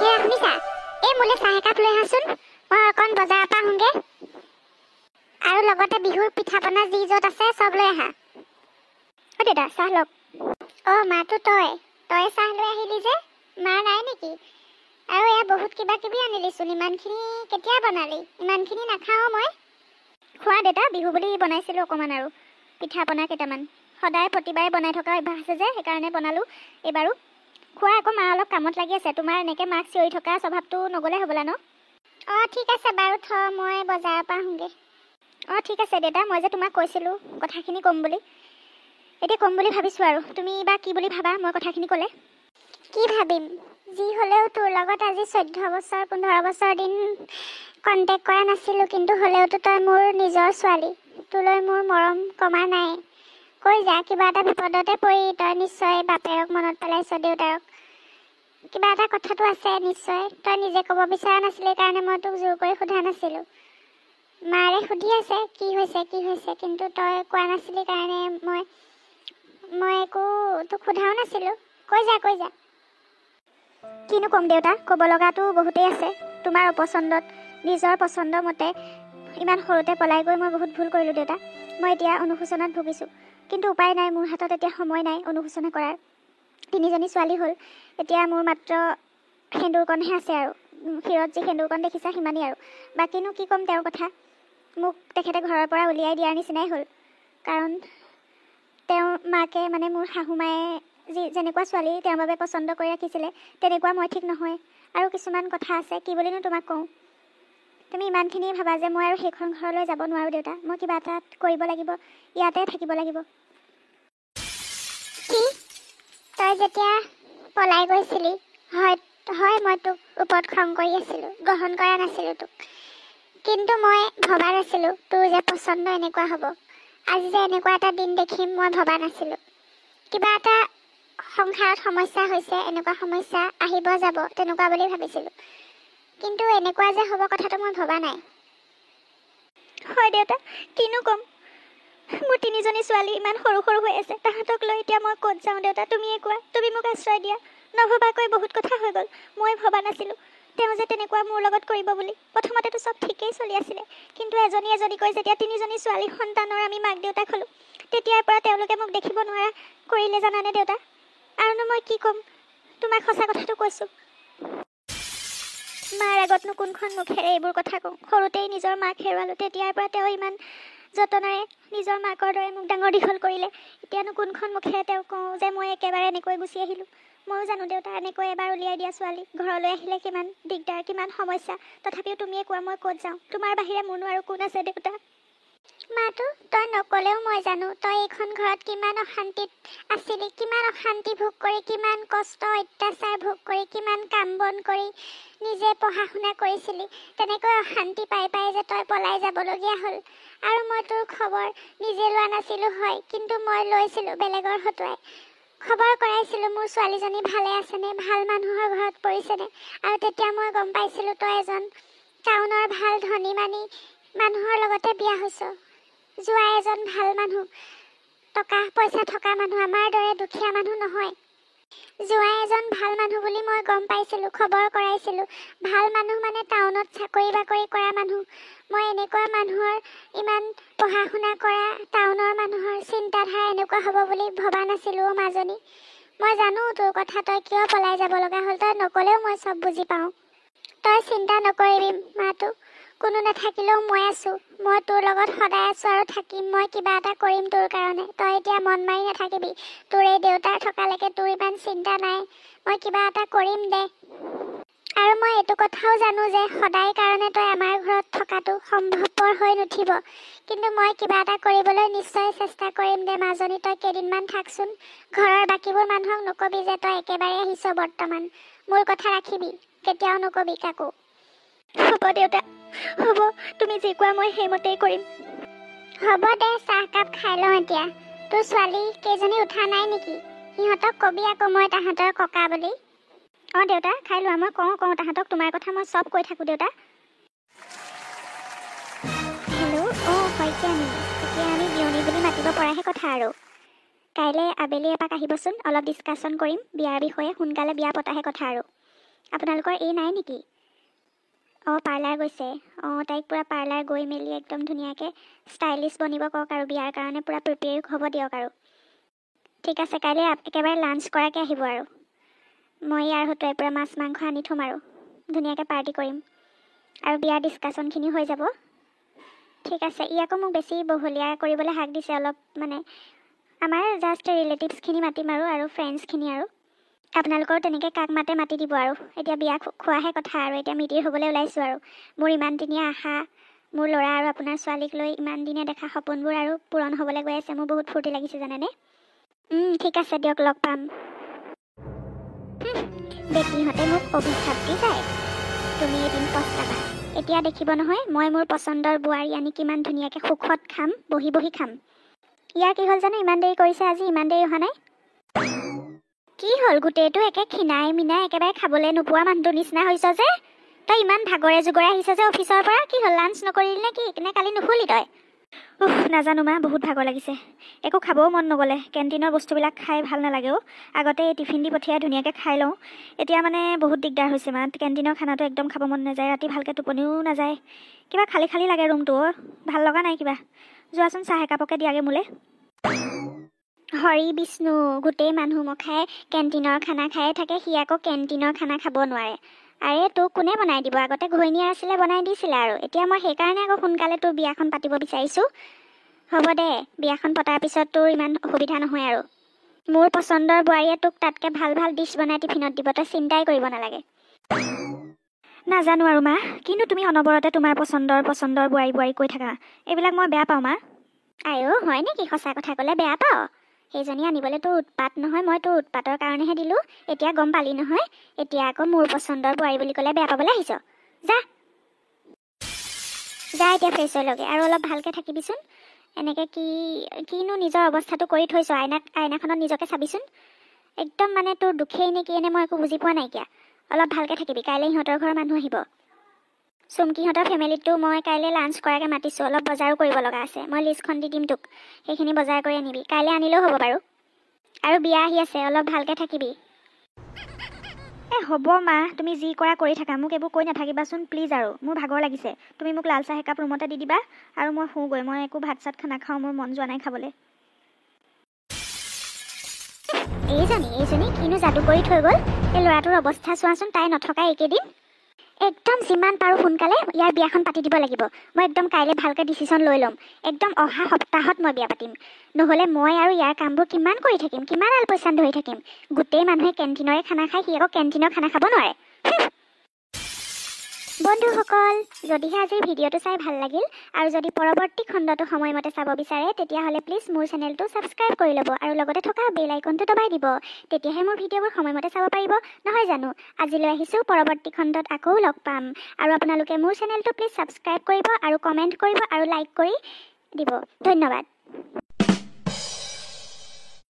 হে শুনিছা? এই মোলে চাহ একাপ লৈ আহাচোন, মই অকণ বজাৰৰ পৰা আহোঁগে। আৰু লগতে বিহুৰ পিঠা পনা যি য'ত আছে চব লৈ আহা। অ' দেউতা চাহ লওক। অ' মাটো তই চাহ লৈ আহিলি যে, মা নাই নেকি? আৰু এয়া বহুত কিবা কিবি আনিলিচোন, ইমানখিনি কেতিয়া বনালি? ইমানখিনি নাখাওঁ মই। খোৱা দেউতা, বিহু বুলি বনাইছিলোঁ অকণমান আৰু পিঠা পনা কেইটামান। সদায় প্ৰতিবাৰে বনাই থকা অভ্যাস আছে যে, সেইকাৰণে বনালোঁ এইবাৰো। খোৱা আকৌ, মা অলপ কামত লাগি আছে। তোমাৰ এনেকৈ মাক চিঞৰি থকা স্বভাৱটো নগ'লে হ'বলা ন? অঁ ঠিক আছে বাৰু, মই বজাৰৰ পৰা আহোঁগৈ। অঁ ঠিক আছে দেউতা, মই যে তোমাক কৈছিলোঁ কথাখিনি ক'ম বুলি, এতিয়া ক'ম বুলি ভাবিছোঁ আৰু। তুমি বা কি বুলি ভাবা মই কথাখিনি ক'লে? কি ভাবিম, যি হ'লেও তোৰ লগত আজি 14 বছৰ 15 বছৰ দিন কণ্টেক্ট কৰা নাছিলোঁ, কিন্তু হ'লেওতো তই মোৰ নিজৰ ছোৱালী। তোলৈ মোৰ মৰম কমা নাই। কৈ যা, কিবা এটা বিপদতে পৰি তই নিশ্চয় বাপেৰক মনত পেলাইছ, দেউতাৰক। কিবা এটা কথাটো আছে নিশ্চয়, তই নিজে ক'ব বিচৰা নাছিলি কাৰণে মই তোক জোৰ কৰি সোধা নাছিলোঁ। মাৰে সুধি আছে কি হৈছে, কিন্তু তই কোৱা নাছিলি কাৰণে মই একো তোক সোধাও নাছিলোঁ। কৈ যা। কিনো ক'ম দেউতা, ক'ব লগাটো বহুতেই আছে। তোমাৰ অপচন্দত, নিজৰ পচন্দ মতে ইমান সৰুতে পলাই গৈ মই বহুত ভুল কৰিলোঁ দেউতা। মই এতিয়া অনুশোচনাত ভুগিছোঁ, কিন্তু উপায় নাই, মোৰ হাতত এতিয়া সময় নাই অনুশোচনা কৰাৰ। 3জনী ছোৱালী হ'ল, এতিয়া মোৰ মাত্ৰ সেন্দুৰকণহে আছে আৰু। শিৰত যি সেন্দুৰকণ দেখিছা সিমানেই আৰু। বাকীনো কি ক'ম তেওঁৰ কথা, মোক তেখেতে ঘৰৰ পৰা উলিয়াই দিয়াৰ নিচিনাই হ'ল। কাৰণ তেওঁৰ মাকে মানে মোৰ শাহুমায়ে যেনেকুৱা ছোৱালী তেওঁৰ বাবে পচন্দ কৰি ৰাখিছিলে, তেনেকুৱা মই ঠিক নহয়। আৰু কিছুমান কথা আছে, কি বুলিনো তোমাক কওঁ। তুমি ইমানখিনি ভাবা যে মই আৰু সেইখন ঘৰলৈ যাব নোৱাৰোঁ দেউতা। মই কিবা এটা কৰিব লাগিব, ইয়াতে থাকিব লাগিব। কি? তই যেতিয়া পলাই গৈছিলি, হয় মই তোক ওপৰত খং কৰি আছিলোঁ, গ্ৰহণ কৰা নাছিলোঁ তোক। কিন্তু মই ভবা নাছিলোঁ তোৰ যে পচন্দ এনেকুৱা হ'ব। আজি যে এনেকুৱা এটা দিন দেখিম মই ভবা নাছিলোঁ। কিবা এটা সংসাৰত সমস্যা হৈছে, এনেকুৱা সমস্যা আহিব যাব তেনেকুৱা বুলি ভাবিছিলোঁ, কিন্তু এনেকুৱা যে হ'ব কথাটো মই ভবা নাই। হয় দেউতা, কিনো ক'ম। মোৰ 3জনী ছোৱালী ইমান সৰু হৈ আছে, তাহাঁতক লৈ এতিয়া মই ক'ত যাওঁ দেউতা? তুমিয়ে কোৱা, তুমি মোক আশ্ৰয় দিয়া। নভবাকৈ বহুত কথা হৈ গ'ল, মই ভবা নাছিলোঁ তেওঁ যে তেনেকুৱা মোৰ লগত কৰিব বুলি। প্ৰথমতেতো চব ঠিকেই চলি আছিলে, কিন্তু এজনীকৈ যেতিয়া 3জনী ছোৱালী সন্তানৰ আমি মাক দেউতাক হ'লোঁ, তেতিয়াৰ পৰা তেওঁলোকে মোক দেখিব নোৱাৰা কৰিলে জানানে দেউতা। আৰুনো মই কি ক'ম তোমাক, সঁচা কথাটো কৈছোঁ। মাৰ আগতনো কোনখন মুখেৰে এইবোৰ কথা কওঁ। সৰুতেই নিজৰ মাক হেৰুৱালোঁ, তেতিয়াৰ পৰা তেওঁ ইমান যতনেৰে নিজৰ মাকৰ দৰে মোক ডাঙৰ দীঘল কৰিলে। এতিয়ানো কোনখন মুখেৰে তেওঁ কওঁ যে মই একেবাৰে এনেকৈ গুচি আহিলোঁ। ময়ো জানো দেউতা, এনেকৈ এবাৰ উলিয়াই দিয়া ছোৱালী ঘৰলৈ আহিলে কিমান দিগদাৰ, কিমান সমস্যা। তথাপিও তুমিয়ে কোৱা, মই ক'ত যাওঁ? তোমাৰ বাহিৰে মোৰনো আৰু কোন আছে দেউতা? মাতো তই নক'লেও মই জানো, তই এইখন ঘৰত কিমান অশান্তিত আছিলি, কিমান অশান্তি ভোগ কৰি, কিমান কষ্ট অত্যাচাৰ ভোগ কৰি, কিমান কাম বন কৰি নিজে পঢ়া শুনা কৰিছিলি। তেনেকৈ অশান্তি পাই যে তই পলাই যাবলগীয়া হ'ল। আৰু মই তোৰ খবৰ নিজে লোৱা নাছিলোঁ হয়, কিন্তু মই লৈছিলোঁ বেলেগৰ হতুৱাই। খবৰ কৰাইছিলোঁ মোৰ ছোৱালীজনী ভালে আছেনে, ভাল মানুহৰ ঘৰত পৰিছেনে। আৰু তেতিয়া মই গম পাইছিলোঁ তই এজন টাউনৰ ভাল ধনী মানি মানুহৰ লগতে বিয়া হৈছ। জোৱাই এজন ভাল মানুহ, টকা পইচা থকা মানুহ, আমাৰ দৰে দুখীয়া মানুহ নহয়। জোৱাই এজন ভাল মানুহ বুলি মই গম পাইছিলোঁ, খবৰ কৰাইছিলোঁ। ভাল মানুহ মানে টাউনত চাকৰি বাকৰি কৰা মানুহ। মই এনেকুৱা মানুহৰ, ইমান পঢ়া শুনা কৰা টাউনৰ মানুহৰ চিন্তাধাৰা এনেকুৱা হ'ব বুলি ভবা নাছিলোঁ অ' মাজনী। মই জানো তোৰ কথা, তই কিয় পলাই যাব লগা হ'ল। তই নক'লেও মই চব বুজি পাওঁ। তই চিন্তা নকৰিবি মাতো, কোনো নাথাকিলেও মই আছোঁ। মই তোৰ লগত সদায় আছোঁ আৰু থাকিম। মই কিবা এটা কৰিম তোৰ কাৰণে। তই এতিয়া মন মাৰি নাথাকিবি। তোৰ এই দেউতাৰ থকালৈকে তোৰ ইমান চিন্তা নাই, মই কিবা এটা কৰিম দে। আৰু মই এইটো কথাও জানো যে সদায় কাৰণে তই আমাৰ ঘৰত থকাটো সম্ভৱপৰ হৈ নুঠিব, কিন্তু মই কিবা এটা কৰিবলৈ নিশ্চয় চেষ্টা কৰিম দে মাজনী। তই কেইদিনমান থাকচোন, ঘৰৰ বাকীবোৰ মানুহক নকবি যে তই একেবাৰে আহিছ বৰ্তমান। মোৰ কথা ৰাখিবি, কেতিয়াও নকবি কাকো। হ'ব দেউতা, হ'ব, তুমি যি কোৱা মই সেইমতেই কৰিম। হ'ব দে, চাহকাপ খাই লওঁ এতিয়া। তোৰ ছোৱালী কেইজনী উঠা নাই নেকি? সিহঁতক কবি আকৌ মই তাহাঁতৰ ককা বুলি। অঁ দেউতা, খাই লোৱা। মই কওঁ তাহাঁতক তোমাৰ কথা মই চব কৈ থাকোঁ দেউতা। হেল্ল', শইকীয়ানী, এতিয়া আমি বিয়নী বুলি মাতিব পৰাহে কথা আৰু। কাইলৈ আবেলি এপাক আহিবচোন, অলপ ডিছকাশ্যন কৰিম বিয়াৰ বিষয়ে। সোনকালে বিয়া পতাহে কথা আৰু। আপোনালোকৰ এই নাই নেকি? অঁ পাৰ্লাৰ গৈছে। অঁ তাইক পূৰা পাৰ্লাৰ গৈ মেলি একদম ধুনীয়াকৈ ষ্টাইলিছ বনিব কওক আৰু বিয়াৰ কাৰণে পূৰা প্ৰিপেয়াৰ হ'ব দিয়ক আৰু। ঠিক আছে, কাইলৈ একেবাৰে লাঞ্চ কৰাকৈ আহিব আৰু। মই ইয়াৰ হতুৱাই পূৰা মাছ মাংস আনি থ'ম আৰু ধুনীয়াকৈ পাৰ্টি কৰিম আৰু বিয়াৰ ডিছকাশ্যনখিনি হৈ যাব। ঠিক আছে, ই আকৌ মোক বেছি বহলীয়া কৰিবলৈ হাক দিছে অলপ, মানে আমাৰ জাষ্ট ৰিলেটিভছখিনি মাতিম আৰু ফ্ৰেণ্ডছখিনি আৰু। আপোনালোকৰ তেনেকৈ কাক মাতে মাতি দিব আৰু। এতিয়া বিয়া খোৱাহে কথা আৰু, এতিয়া মিতিৰ হ'বলৈ ওলাইছোঁ আৰু। মোৰ ইমান দিনীয়া আশা, মোৰ ল'ৰা আৰু আপোনাৰ ছোৱালীক লৈ ইমান দিনে দেখা সপোনবোৰ আৰু পূৰণ হ'বলৈ গৈ আছে। মোৰ বহুত ফূৰ্তি লাগিছে জানেনে। ঠিক আছে দিয়ক, লগ পাম। বেটীহঁতে মোক অভিশাপ দি যায়, তুমি এদিন পস্তাবা। এতিয়া দেখিব নহয় মই মোৰ পচন্দৰ বোৱাৰী আনি কিমান ধুনীয়াকৈ সুখত খাম, বহি বহি খাম। ইয়াৰ কি হ'ল জানো, ইমান দেৰি কৰিছে আজি, ইমান দেৰি অহা নাই। কি হ'ল, গোটেইটো একে খিনাই মিনাই একেবাৰে খাবলৈ নোপোৱা মানুহটোৰ নিচিনা হৈছ যে। তই ইমান ভাগৰে জুগৰে আহিছ যে অফিচৰ পৰা। কি হ'ল, লাঞ্চ নকৰিলি নে কি? নে কালি নুশুলি তই? নাজানো মা, বহুত ভাগৰ লাগিছে, একো খাবও মন নগ'লে। কেণ্টিনৰ বস্তুবিলাক খাই ভাল নালাগেও। আগতে এই টিফিন দি পঠিয়াই ধুনীয়াকৈ খাই লওঁ, এতিয়া মানে বহুত দিগদাৰ হৈছে মা। কেণ্টিনৰ খানাটো একদম খাব মন নাযায়, ৰাতি ভালকৈ টোপনিও নাযায়, কিবা খালী খালী লাগে ৰুমটো। ভাল লগা নাই কিবা। যোৱাচোন চাহ একাপকে দিয়াগে মোলৈ। হৰি বিষ্ণু, গোটেই মানুহ মখাই কেণ্টিনৰ খানা খায়ে থাকে, সি আকৌ কেণ্টিনৰ খানা খাব নোৱাৰে। আৰে তোক কোনে বনাই দিব? আগতে ঘৈণীয়েৰ আছিলে, বনাই দিছিলে আৰু। এতিয়া মই সেইকাৰণে আকৌ সোনকালে তোৰ বিয়াখন পাতিব বিচাৰিছোঁ। হ'ব দে, বিয়াখন পতাৰ পিছত তোৰ ইমান অসুবিধা নহয় আৰু। মোৰ পচন্দৰ বোৱাৰীয়ে তোক তাতকৈ ভাল ভাল ডিছ বনাই টিফিনত দিব, তই চিন্তাই কৰিব নালাগে। নাজানো আৰু মা, কিন্তু তুমি অনবৰতে তোমাৰ পচন্দৰ বোৱাৰী কৈ থাকা, এইবিলাক মই বেয়া পাওঁ মা। আইঅ, হয় নেকি? সঁচা কথা ক'লে বেয়া পাওঁ? সেইজনী আনিবলৈ তোৰ উৎপাত নহয়, মই তোৰ উৎপাতৰ কাৰণেহে দিলোঁ। এতিয়া গম পালি নহয়, এতিয়া আকৌ মোৰ পচন্দৰ বোৱাৰী বুলি ক'লে বেয়া পাবলৈ আহিছ। যা যা, এতিয়া ফ্ৰেছ হৈ লগে আৰু অলপ ভালকৈ থাকিবিচোন। এনেকৈ কিনো নিজৰ অৱস্থাটো কৰি থৈছ, আইনাখনত নিজকে চাবিচোন। একদম মানে তোৰ দুখেই নে কি এনে মই একো বুজি পোৱা নাইকিয়া। অলপ ভালকৈ থাকিবি, কাইলৈ সিহঁতৰ ঘৰৰ মানুহ আহিব। চুমকিহঁতৰ ফেমিলিটো মই কাইলৈ লাঞ্চ কৰাকৈ মাতিছোঁ। অলপ বজাৰো কৰিব লগা আছে, মই লিষ্টখন দি দিম তোক, সেইখিনি বজাৰ কৰি আনিবি। কাইলৈ আনিলেও হ'ব বাৰু। আৰু বিয়া আহি আছে, অলপ ভালকৈ থাকিবি। হ'ব মা, তুমি যি কৰা কৰি থাকা, মোক এইবোৰ কৈ নাথাকিবাচোন প্লিজ। আৰু মোৰ ভাগৰ লাগিছে, তুমি মোক লাল চাহ একাপ ৰুমতে দি দিবা আৰু মই শুওঁগৈ। মই একো ভাত চাত নাখাওঁ, মোৰ মন যোৱা নাই খাবলৈ। এইজনী কিনো যাদু কৰি থৈ গ'ল। এই ল'ৰাটোৰ অৱস্থা চোৱাচোন, তাই নথকা এইকেইদিন। একদম যিমান পাৰোঁ সোনকালে ইয়াৰ বিয়াখন পাতি দিব লাগিব। মই একদম কাইলৈ ভালকৈ ডিচিশ্যন লৈ ল'ম। একদম অহা সপ্তাহত মই বিয়া পাতিম, নহ'লে মই আৰু ইয়াৰ কামবোৰ কিমান কৰি থাকিম, কিমান আলপৈচান ধৰি থাকিম। গোটেই মানুহে কেণ্টিনৰে খানা খায়, সি আকৌ কেণ্টিনৰ খানা খাব নোৱাৰে। বন্ধুসকল, যদিহে আজিৰ ভিডিঅ'টো চাই ভাল লাগিল আৰু যদি পৰৱৰ্তী খণ্ডটো সময়মতে চাব বিচাৰে, তেতিয়াহ'লে প্লিজ মোৰ চেনেলটো ছাবস্ক্ৰাইব কৰি ল'ব আৰু লগতে থকা বেল আইকনটো দবাই দিব। তেতিয়াহে মোৰ ভিডিঅ'বোৰ সময়মতে চাব পাৰিব, নহয় জানো? আজিলৈ আহিছোঁ, পৰৱৰ্তী খণ্ডত আকৌ লগ পাম। আৰু আপোনালোকে মোৰ চেনেলটো প্লিজ ছাবস্ক্ৰাইব কৰিব আৰু কমেণ্ট কৰিব আৰু লাইক কৰি দিব। ধন্যবাদ।